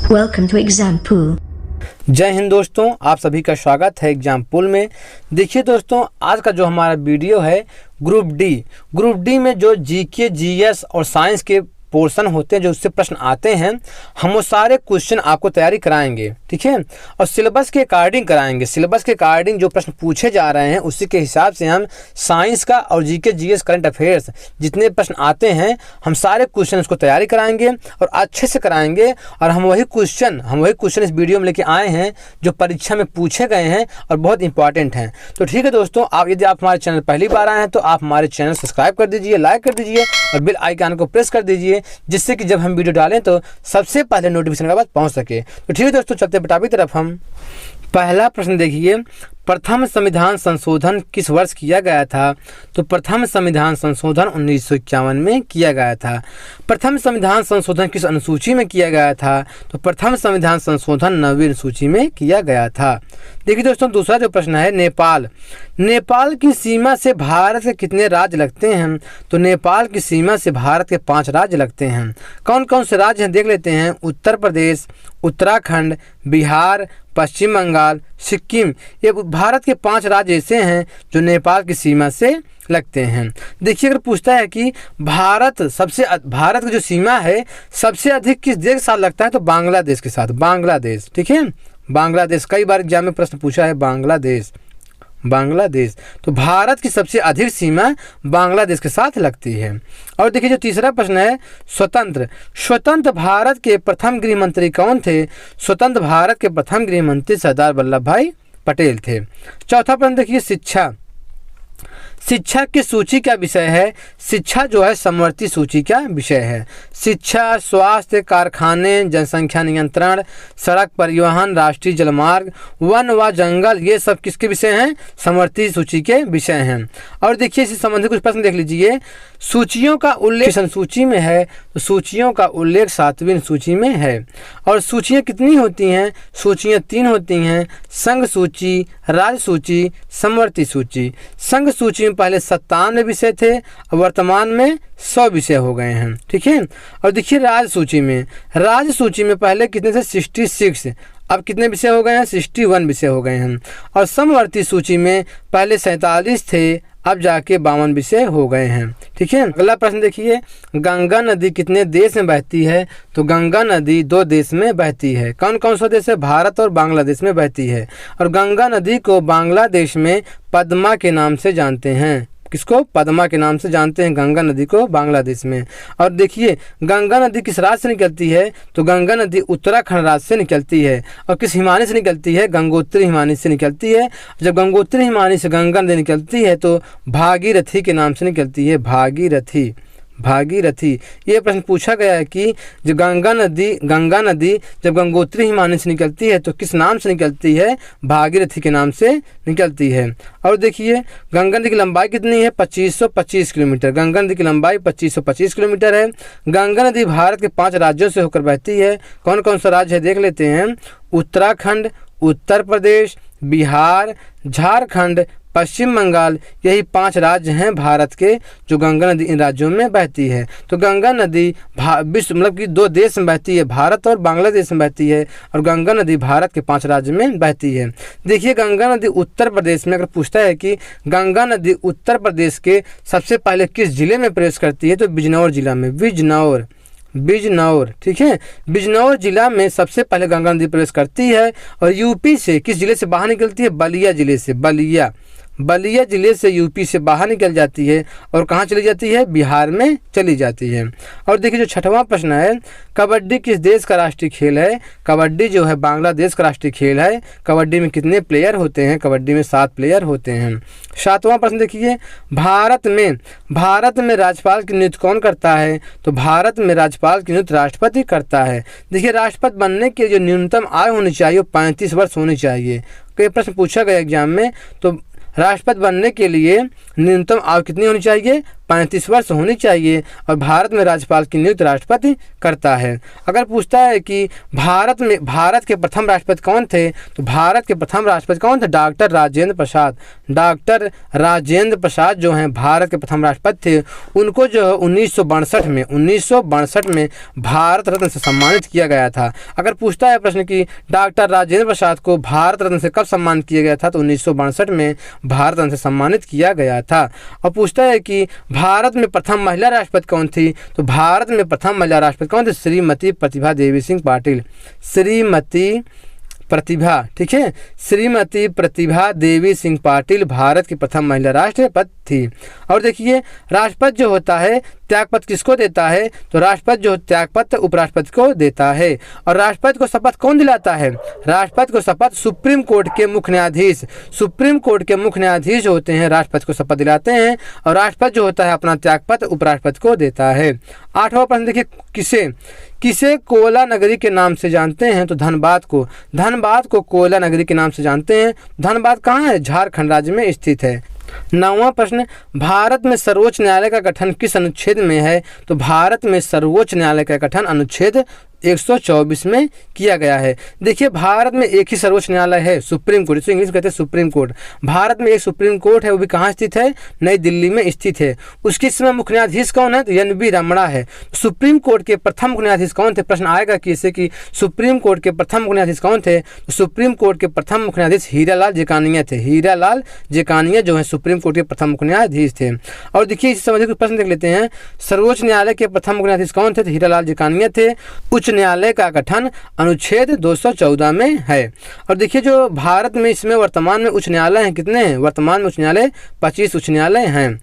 Welcome to Exam Pool. जय हिंद दोस्तों, आप सभी का स्वागत है एग्जाम पूल में। देखिए दोस्तों, आज का जो हमारा वीडियो है ग्रुप डी में जो जीके, जीएस और साइंस के पोर्शन होते हैं, जो उससे प्रश्न आते हैं, हम वो सारे क्वेश्चन आपको तैयारी कराएंगे, ठीक है। और सिलेबस के अकॉर्डिंग कराएंगे। सिलेबस के अकॉर्डिंग जो प्रश्न पूछे जा रहे हैं उसी के हिसाब से हम साइंस का और जीके, जीएस, करंट अफेयर्स जितने प्रश्न आते हैं, हम सारे क्वेश्चन उसको तैयारी कराएंगे और अच्छे से कराएंगे। और हम वही क्वेश्चन इस वीडियो में लेके आए हैं जो परीक्षा में पूछे गए हैं और बहुत इंपॉर्टेंट हैं। तो ठीक है दोस्तों, यदि आप हमारे चैनल पहली बार आए हैं तो आप हमारे चैनल सब्सक्राइब कर दीजिए, लाइक कर दीजिए और बेल आइकन को प्रेस कर दीजिए, जिससे कि जब हम वीडियो डालें तो सबसे पहले नोटिफिकेशन के बाद पहुंच सके। तो ठीक है दोस्तों, चलते टॉपिक की तरफ। हम पहला प्रश्न देखिए, प्रथम संविधान संशोधन किस वर्ष किया गया था? तो प्रथम संविधान संशोधन 1951 में किया गया था। प्रथम संविधान संशोधन किस अनुसूची में किया गया था? तो प्रथम संविधान संशोधन 9वीं अनुसूची में किया गया था। देखिए दोस्तों, दूसरा जो प्रश्न है, नेपाल की सीमा से भारत के कितने राज्य लगते हैं? तो नेपाल की सीमा से भारत के 5 राज्य लगते हैं। कौन कौन से राज्य हैं देख लेते हैं। उत्तर प्रदेश, उत्तराखंड, बिहार, पश्चिम बंगाल, सिक्किम। ये भारत के 5 राज्य ऐसे हैं जो नेपाल की सीमा से लगते हैं। देखिए, अगर पूछता है कि भारत की जो सीमा है सबसे अधिक किस देश के साथ लगता है, तो बांग्लादेश के साथ। बांग्लादेश, ठीक है, बांग्लादेश। कई बार एग्जाम में प्रश्न पूछा है बांग्लादेश। तो भारत की सबसे अधिक सीमा बांग्लादेश के साथ लगती है। और देखिए, जो तीसरा प्रश्न है, स्वतंत्र भारत के प्रथम गृह मंत्री कौन थे? स्वतंत्र भारत के प्रथम गृह मंत्री सरदार वल्लभ भाई पटेल थे। चौथा प्रश्न देखिए, शिक्षा की सूची का विषय है। शिक्षा जो है समवर्ती सूची का विषय है। शिक्षा, स्वास्थ्य, कारखाने, जनसंख्या नियंत्रण, सड़क परिवहन, राष्ट्रीय जलमार्ग, वन व जंगल, ये सब किसके विषय हैं? समवर्ती सूची के विषय हैं। और देखिए, इससे संबंधित कुछ प्रश्न देख लीजिए। सूचियों का उल्लेख किस अनुसूची में है? तो सूचियों का उल्लेख 7वीं अनुसूची में है। और सूचियाँ कितनी होती हैं? सूचियाँ 3 होती हैं, संघ सूची, राज्य सूची, समवर्ती सूची। संघ सूची में पहले 97 विषय थे, अब वर्तमान में 100 विषय हो गए हैं, ठीक है। और देखिए, राज्य सूची में पहले कितने थे? 66, अब कितने विषय हो गए हैं? 61 विषय हो गए हैं। और समवर्ती सूची में पहले 47 थे, अब जाके 52 विषय हो गए हैं, ठीक है। अगला प्रश्न देखिए, गंगा नदी कितने देश में बहती है? तो गंगा नदी 2 देश में बहती है। कौन कौन सा देश है? भारत और बांग्लादेश में बहती है। और गंगा नदी को बांग्लादेश में पद्मा के नाम से जानते हैं। किसको? पद्मा के नाम से जानते हैं गंगा नदी को बांग्लादेश में। और देखिए, गंगा नदी किस राज्य से निकलती है? तो गंगा नदी उत्तराखंड राज्य से निकलती है। और किस हिमानी से निकलती है? गंगोत्री हिमानी से निकलती है। जब गंगोत्री हिमानी से गंगा नदी निकलती है तो भागीरथी के नाम से निकलती है। भागीरथी। ये प्रश्न पूछा गया है कि जो गंगा नदी जब गंगोत्री हिमानी से निकलती है तो किस नाम से निकलती है? भागीरथी के नाम से निकलती है। और देखिए, गंगा नदी की लंबाई कितनी है? 2525 किलोमीटर। गंगा नदी की लंबाई 2525 किलोमीटर है। गंगा नदी भारत के 5 राज्यों से होकर बहती है। कौन कौन सा राज्य है देख लेते हैं। उत्तराखंड, उत्तर प्रदेश, बिहार, झारखंड, पश्चिम बंगाल, यही 5 राज्य हैं भारत के जो गंगा नदी इन राज्यों में बहती है। तो गंगा नदी विश्व मतलब कि 2 देश में बहती है, भारत और बांग्लादेश में बहती है। और गंगा नदी भारत के 5 राज्य में बहती है। देखिए, गंगा नदी उत्तर प्रदेश में, अगर पूछता है कि गंगा नदी उत्तर प्रदेश के सबसे पहले किस जिले में प्रवेश करती है, तो बिजनौर जिला में। बिजनौर, ठीक है, बिजनौर जिला में सबसे पहले गंगा नदी प्रवेश करती है। और यूपी से किस जिले से बाहर निकलती है? बलिया जिले से। बलिया जिले से यूपी से बाहर निकल जाती है और कहाँ चली जाती है? बिहार में चली जाती है। और देखिए, जो 6वां प्रश्न है, कबड्डी किस देश का राष्ट्रीय खेल है? कबड्डी जो है बांग्लादेश का राष्ट्रीय खेल है। कबड्डी में कितने प्लेयर होते हैं? कबड्डी में 7 प्लेयर होते हैं। 7वां प्रश्न देखिए, भारत में राज्यपाल की नियुक्ति कौन करता है? तो भारत में राज्यपाल की नियुक्ति राष्ट्रपति करता है। देखिए, राष्ट्रपति बनने के जो न्यूनतम आयु होनी चाहिए वो 35 वर्ष होनी चाहिए। कई प्रश्न पूछा गया एग्जाम में, तो राष्ट्रपति बनने के लिए न्यूनतम आयु कितनी होनी चाहिए? 35 वर्ष होनी चाहिए और भारत में राज्यपाल की नियुक्ति राष्ट्रपति करता है। अगर पूछता है कि भारत के प्रथम राष्ट्रपति कौन थे, तो भारत के प्रथम राष्ट्रपति कौन थे? डॉक्टर राजेंद्र प्रसाद। डॉक्टर राजेंद्र प्रसाद जो हैं भारत के प्रथम राष्ट्रपति थे। उनको जो है 1962 में भारत रत्न से सम्मानित किया गया था। अगर पूछता है प्रश्न कि डॉक्टर राजेंद्र प्रसाद को भारत रत्न से कब सम्मानित किया गया था, तो 1962 में भारत रत्न से सम्मानित किया गया था। और पूछता है कि भारत में प्रथम महिला राष्ट्रपति कौन थी, तो भारत में प्रथम महिला राष्ट्रपति कौन थी? श्रीमती प्रतिभा देवी सिंह पाटिल। श्रीमती प्रतिभा, ठीक है, श्रीमती प्रतिभा देवी सिंह पाटिल भारत की प्रथम महिला राष्ट्रपति थी। और देखिए राष्ट्रपति जो होता है त्यागपत्र किसको देता है, तो राष्ट्रपति जो त्यागपत्र उपराष्ट्रपति को देता है। और राष्ट्रपति को शपथ कौन दिलाता है? राष्ट्रपति को शपथ सुप्रीम कोर्ट के मुख्य न्यायाधीश, सुप्रीम कोर्ट के मुख्य न्यायाधीश जो होते हैं राष्ट्रपति को शपथ दिलाते हैं। और राष्ट्रपति जो होता है अपना त्यागपत्र उपराष्ट्रपति को देता है। 8वां प्रश्न देखिए, किसे कोयला नगरी के नाम से जानते हैं, तो धनबाद को। धनबाद को कोयला नगरी के नाम से जानते हैं। धनबाद कहाँ है? झारखंड राज्य में स्थित है। 9वां प्रश्न, भारत में सर्वोच्च न्यायालय का गठन किस अनुच्छेद में है, तो भारत में सर्वोच्च न्यायालय का गठन अनुच्छेद 124 में किया गया है। देखिए भारत में एक ही सर्वोच्च न्यायालय है, सुप्रीम कोर्ट, जिसे इंग्लिश में कहते हैं सुप्रीम कोर्ट। भारत में एक सुप्रीम कोर्ट है, वो भी कहाँ स्थित है? नई दिल्ली में स्थित है। उसके समय मुख्य न्यायाधीश कौन है? तो NV रमणा है। सुप्रीम कोर्ट के प्रथम मुख्य न्यायाधीश कौन थे? प्रश्न आएगा कि जैसे कि सुप्रीम कोर्ट के प्रथम मुख्य न्यायाधीश कौन थे, तो सुप्रीम कोर्ट के प्रथम मुख्य न्यायाधीश हीरालाल जेकानिया थे। हीरालाल जेकानिया जो है सुप्रीम कोर्ट के प्रथम मुख्य न्यायाधीश थे। और देखिए इस संबंधित कुछ प्रश्न देख लेते हैं। सर्वोच्च न्यायालय के प्रथम मुख्य न्यायाधीश कौन थे? तो हीरालाल जेकानिया थे। उच्च न्यायालय का गठन अनुच्छेद 214 में है। और देखिए जो भारत में इसमें वर्तमान में उच्च न्यायालय हैं कितने हैं? वर्तमान में उच्च न्यायालय 25 उच्च न्यायालय हैं।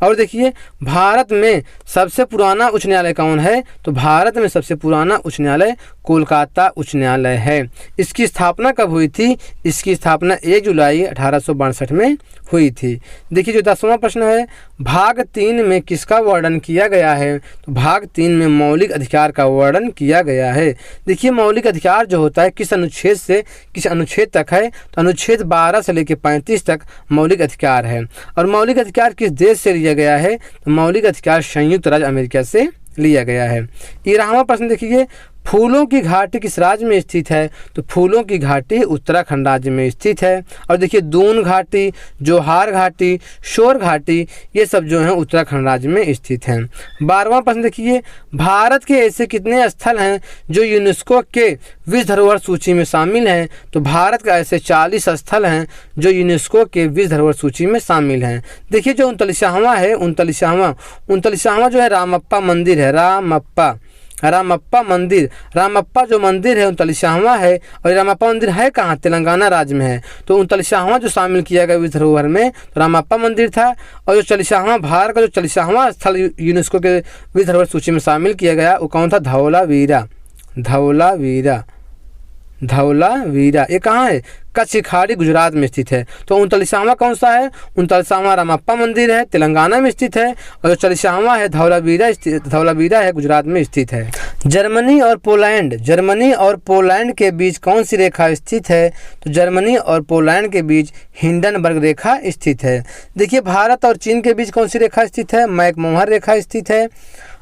और देखिए भारत में सबसे पुराना उच्च न्यायालय कौन है, तो भारत में सबसे पुराना उच्च न्यायालय कोलकाता उच्च न्यायालय है। इसकी स्थापना कब हुई थी? इसकी स्थापना 1 जुलाई 1862 में हुई थी। देखिए जो 10वां प्रश्न है, भाग 3 में किसका वर्णन किया गया है, तो भाग 3 में मौलिक अधिकार का वर्णन किया गया है। देखिए मौलिक अधिकार जो होता है किस अनुच्छेद से किस अनुच्छेद तक है, तो अनुच्छेद 12 से लेकर 35 तक मौलिक अधिकार है। और मौलिक अधिकार किस देश से लिया गया है, तो मौलिक अधिकार संयुक्त राज्य अमेरिका से लिया गया है। 13वां प्रश्न देखिए, फूलों की घाटी किस राज्य में स्थित है, तो फूलों की घाटी उत्तराखंड राज्य में स्थित है। और देखिए दून घाटी, जोहार घाटी, शोर घाटी, ये सब जो हैं उत्तराखंड राज्य में स्थित हैं। 12वां प्रश्न देखिए, भारत के ऐसे कितने स्थल हैं जो यूनेस्को के विश्व धरोहर सूची में शामिल हैं, तो भारत का ऐसे 40 स्थल हैं जो यूनेस्को के विश्व धरोहर सूची में शामिल हैं। देखिए जो 39वां है, 39वां जो है रामप्पा मंदिर है। रामप्पा मंदिर, रामप्पा जो मंदिर है 39वां है। और रामप्पा मंदिर है कहाँ? तेलंगाना राज्य में है। तो 39वां जो शामिल किया गया विश्व धरोहर में तो रामप्पा मंदिर था। और जो 40वां भारत का जो 40वां स्थल यूनेस्को के विश्व धरोहर सूची में शामिल किया गया वो कौन था? धौलावीरा। ये कहाँ है? कच्छ खाड़ी गुजरात में स्थित है। तो 39वां कौन सा है? 39वां रामप्पा मंदिर है, तेलंगाना में स्थित है। और जो 40वां है धौलावीरा है, गुजरात में स्थित है। जर्मनी और पोलैंड के बीच कौन सी रेखा स्थित है, तो जर्मनी और पोलैंड के बीच हिंडनबर्ग रेखा स्थित है। देखिए भारत और चीन के बीच कौन सी रेखा स्थित है? मैकमोहन रेखा स्थित है।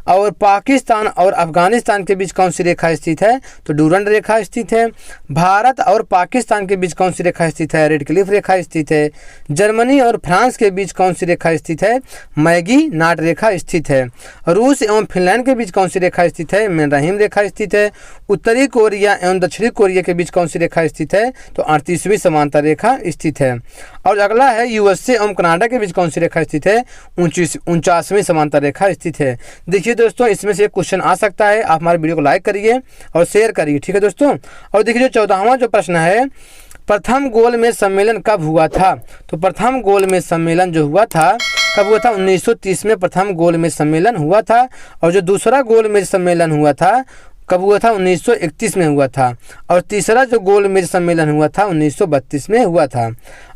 और पाकिस्तान और अफगानिस्तान के बीच कौन सी रेखा स्थित है, तो डूरंड रेखा स्थित है। भारत और पाकिस्तान के बीच कौन सी रेखा स्थित है? रेड क्लिफ रेखा स्थित है। जर्मनी और फ्रांस के बीच कौन सी रेखा स्थित है? मैगी नाट रेखा स्थित है। रूस एवं फिनलैंड के बीच कौन सी रेखा स्थित है? मेनरहीम रेखा स्थित है। उत्तरी कोरिया एवं दक्षिणी कोरिया के बीच कौन सी रेखा स्थित है, तो 38वीं समांतर रेखा स्थित है। और अगला है USA एवं कनाडा के बीच कौन सी रेखा स्थित है? 49वीं समांतर रेखा स्थित है। देखिए दोस्तों इसमें से एक क्वेश्चन आ सकता है, आप हमारे वीडियो को लाइक करिए और शेयर करिए, ठीक है दोस्तों। और देखिए जो 14वां जो प्रश्न है, प्रथम गोलमेज सम्मेलन कब हुआ था, तो प्रथम गोलमेज सम्मेलन जो हुआ था कब हुआ था? 1930 में प्रथम गोलमेज सम्मेलन हुआ था। और जो दूसरा गोलमेज सम्मेलन हुआ था कब हुआ था? 1931 में हुआ था। और तीसरा जो गोलमेज सम्मेलन हुआ था 1932 में हुआ था।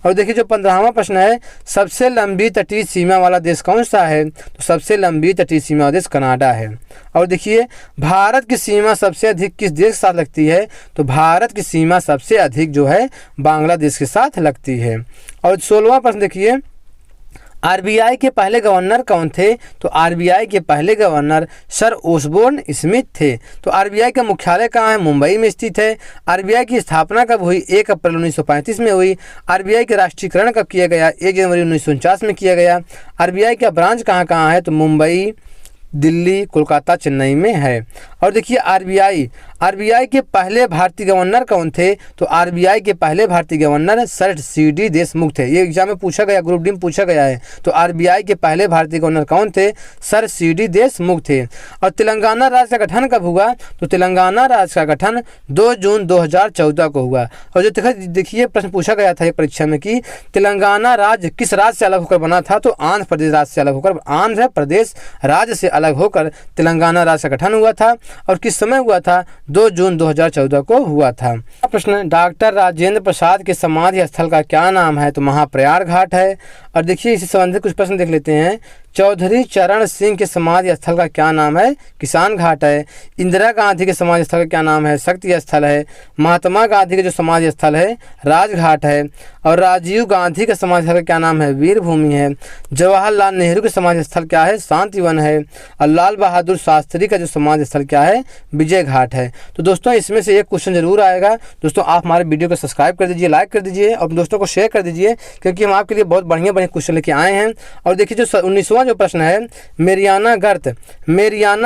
और देखिए जो 15वां प्रश्न है, सबसे लंबी तटीय सीमा वाला देश कौन सा है, तो सबसे लंबी तटीय सीमा वाला देश कनाडा है। और देखिए भारत की सीमा सबसे अधिक किस देश के साथ लगती है, तो भारत की सीमा सबसे अधिक जो है बांग्लादेश के साथ लगती है। और 16वां प्रश्न देखिए, आरबीआई के पहले गवर्नर कौन थे? तो आरबीआई के पहले गवर्नर सर ओसबोर्न स्मिथ थे। तो आरबीआई का मुख्यालय कहाँ है? मुंबई में स्थित है। आरबीआई की स्थापना कब हुई? 1 अप्रैल 1935 में हुई। आरबीआई का राष्ट्रीयकरण कब किया गया? 1 जनवरी 1949 में किया गया। आरबीआई का ब्रांच कहाँ कहाँ है? तो मुंबई, दिल्ली, कोलकाता, चेन्नई में है। और देखिए आरबीआई के पहले भारतीय गवर्नर कौन थे? तो आरबीआई के पहले भारतीय गवर्नर सर सीडी देशमुख थे। ये एग्जाम में पूछा गया, ग्रुप डी में पूछा गया है। तो आरबीआई के पहले भारतीय गवर्नर कौन थे? सर सीडी देशमुख थे। और तेलंगाना राज्य का गठन कब हुआ? तो तेलंगाना राज्य का गठन 2 जून 2014 को हुआ। और जो देखिए प्रश्न पूछा गया था एक परीक्षा में कि तेलंगाना राज्य किस राज्य से अलग होकर बना था? तो आंध्र प्रदेश राज्य से अलग होकर, आंध्र प्रदेश राज्य से अलग होकर तेलंगाना राज्य का गठन हुआ था। और किस समय हुआ था? 2 जून 2014 को हुआ था। प्रश्न, डॉक्टर राजेंद्र प्रसाद के समाधि स्थल का क्या नाम है? तो महाप्रयाग घाट है। और देखिए इससे संबंधित कुछ प्रश्न देख लेते हैं। चौधरी चरण सिंह के समाधि स्थल का क्या नाम है? किसान घाट है। इंदिरा गांधी के समाधि स्थल का क्या नाम है? शक्ति स्थल है। महात्मा गांधी के जो समाधि स्थल है राजघाट है। और राजीव गांधी के समाधि स्थल का क्या नाम है? वीर भूमि है। जवाहरलाल नेहरू के समाधि स्थल क्या है? शांतिवन है। और लाल बहादुर शास्त्री का जो समाधि स्थल क्या है? विजय घाट है। तो दोस्तों इसमें से एक क्वेश्चन जरूर आएगा। दोस्तों आप हमारे वीडियो को सब्सक्राइब कर दीजिए, लाइक कर दीजिए और दोस्तों को शेयर कर दीजिए, क्योंकि हम आपके लिए बहुत बढ़िया क्वेश्चन लेके आए हैं। और देखिए जो 19वां जो प्रश्न है, मेरियाना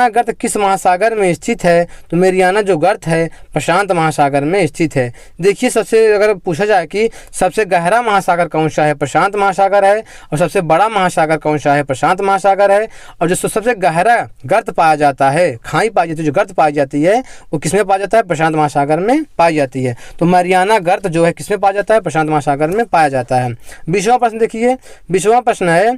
गर्त किस महासागर में स्थित है? तो मेरियाना जो गर्त है प्रशांत महासागर में स्थित है। देखिए सबसे अगर पूछा जाए कि सबसे गहरा महासागर कौन सा है? प्रशांत महासागर है। और सबसे बड़ा महासागर कौन सा है? प्रशांत महासागर है। और जो सबसे गहरा गर्त पाया जाता है, खाई पाई जाती है, जो गर्त पाई जाती है वो किसमें पाया जाता है? प्रशांत महासागर में पाई जाती है। तो मेरियाना गर्त जो है किसमें पाया जाता है? प्रशांत महासागर में पाया जाता है। 20वां प्रश्न देखिए, 20वां प्रश्न है,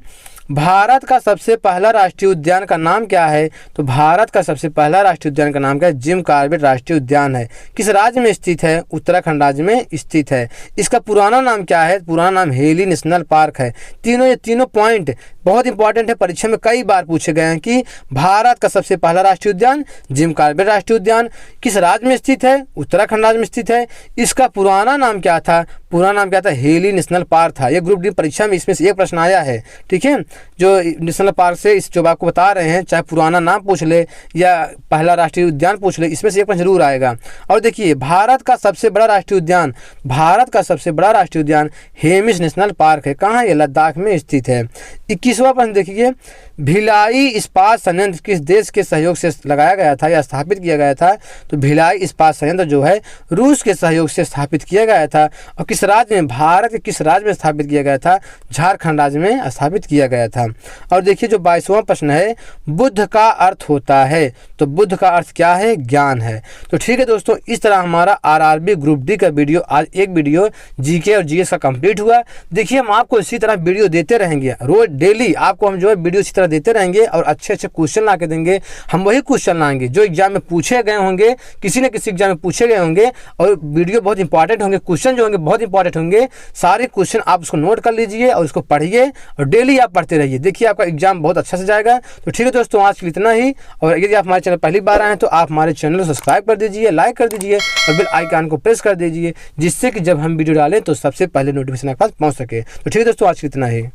भारत का सबसे पहला राष्ट्रीय उद्यान का नाम क्या है? तो भारत का सबसे पहला राष्ट्रीय उद्यान का नाम क्या है? जिम कॉर्बेट राष्ट्रीय उद्यान है। किस राज्य में स्थित है? उत्तराखंड राज्य में स्थित है। इसका पुराना नाम क्या है? पुराना नाम हेली नेशनल पार्क है। ये तीनों पॉइंट बहुत इंपॉर्टेंट है, परीक्षा में कई बार पूछे गए हैं कि भारत का सबसे पहला राष्ट्रीय उद्यान जिम कॉर्बेट राष्ट्रीय उद्यान किस राज्य में स्थित है? उत्तराखंड राज्य में स्थित है। इसका पुराना नाम क्या था? पुराना नाम क्या था? हेली नेशनल पार्क था। ये ग्रुप डी परीक्षा में इसमें से एक प्रश्न आया है। ठीक है, जो नेशनल पार्क से इस जो आपको बता रहे हैं, चाहे पुराना नाम पूछ ले या पहला राष्ट्रीय उद्यान पूछ ले, इसमें से एक प्रश्न जरूर आएगा। और देखिए भारत का सबसे बड़ा राष्ट्रीय उद्यान, भारत का सबसे बड़ा राष्ट्रीय उद्यान हेमिस नेशनल पार्क है। कहाँ है? लद्दाख में स्थित है। 21वां प्रश्न देखिए, भिलाई इस्पात संयंत्र किस देश के सहयोग से लगाया गया था या स्थापित किया गया था? तो भिलाई इस्पात संयंत्र जो है रूस के सहयोग से स्थापित किया गया था। और किस राज्य में? भारत के किस राज्य में स्थापित किया गया था? झारखंड राज्य में स्थापित किया गया था। और देखिए जो 22वां प्रश्न है, बुद्ध का अर्थ होता है। तो बुद्ध का अर्थ क्या है? ज्ञान है। तो ठीक है दोस्तों, इस तरह हमारा आरआरबी ग्रुप डी का वीडियो, आज एक वीडियो जीके और जीएस का कंप्लीट हुआ। देखिए हम आपको इसी तरह वीडियो देते रहेंगे, रोज डेली आपको हम जो है वीडियो इसी तरह देते रहेंगे और अच्छे अच्छे क्वेश्चन ला के देंगे। हम वही क्वेश्चन लाएंगे जो एग्जाम में पूछे गए होंगे, किसी न किसी एग्जाम में पूछे गए होंगे, और वीडियो बहुत इंपॉर्टेंट होंगे, क्वेश्चन जो होंगे बहुत इंपॉर्टेंट होंगे। सारे क्वेश्चन आप उसको नोट कर लीजिए और उसको पढ़िए और डेली आप पढ़ते रहिए। देखिए आपका एग्जाम बहुत अच्छा से जाएगा। तो ठीक है दोस्तों, आज के लिए इतना ही। और यदि आप हमारे चैनल पहली बार आए हैं तो आप हमारे चैनल को सब्सक्राइब कर दीजिए, लाइक कर दीजिए और बेल आइकन को प्रेस कर दीजिए, जिससे कि जब हम वीडियो डालें तो सबसे पहले नोटिफिकेशन आपके पास पहुंच सके। तो ठीक है दोस्तों, आज के लिए इतना ही।